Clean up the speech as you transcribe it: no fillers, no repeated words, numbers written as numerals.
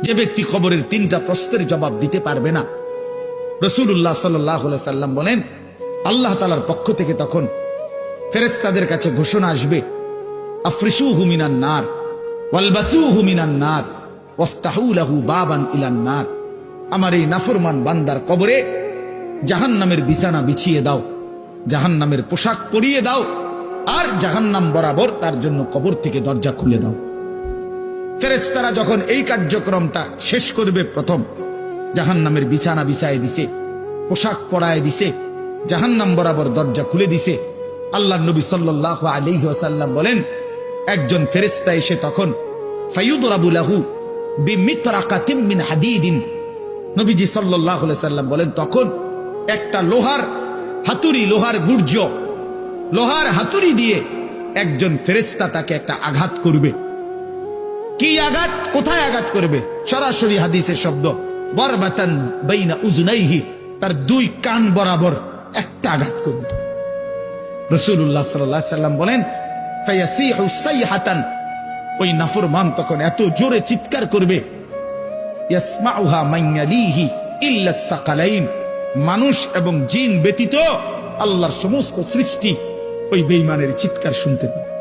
যে ব্যক্তি কবরের 3টা প্রশ্নের জবাব দিতে পারবে না, রাসূলুল্লাহ সাল্লাল্লাহু আলাইহি সাল্লাম বলেন আল্লাহ তাআলার পক্ষ থেকে তখন ফেরেশতাদের কাছে ঘোষণা আসবে, আফরিশুহু মিনান নার ওয়ালবাসুহু মিনান নার ওয়াফতাহু লাহু বাবান ইলান নার। আমার এই নাফরমান বান্দার কবরে জাহান্নামের বিছানা বিছিয়ে দাও, জাহান্নামের পোশাক পরিয়ে দাও, আর জাহান্নাম বরাবর তার জন্য কবর থেকে দরজা খুলে দাও। ফেরেশতারা যখন এই কার্যক্রমটা শেষ করবে, প্রথম জাহান্নামের বিছানা বিছায় দিছে, পোশাক পরায় দিছে, জাহান্নাম বরাবর দরজা খুলে দিছে। আল্লাহর নবী সাল্লাল্লাহু আলাইহি ওয়াসাল্লাম বলেন একজন ফেরেশতা এসে তখন ফায়ুদরাবু লাহু বিমিতরাকাতিন মিন হাদিদিন, নবীজি সাল্লাল্লাহু আলাইহি সাল্লাম বলেন তখন একটা লোহার হাতুড়ি, লোহার গুর্জ, লোহার হাতুড়ি দিয়ে একজন ফেরেশতা তাকে একটা আঘাত করবে। কি আঘাত, কোথায় আঘাত করবে? সরাসরি হাদিসের শব্দ, বারবাতান বাইনা উযুনাইহি, তার 2 কান বরাবর একটা আঘাত করবে। রাসূলুল্লাহ সাল্লাল্লাহু আলাইহি সাল্লাম বলেন ফায়াসিহু সাইহাতান, ওই নাফরমান তখন এত জোরে চিৎকার করবে, ইয়াসমাউহা মান ইয়ালিহি ইল্লা সাকালাইন, মানুষ এবং জিন ব্যতীত আল্লাহর সমস্ত সৃষ্টি ওই বেঈমানের চিৎকার শুনতে পাবে।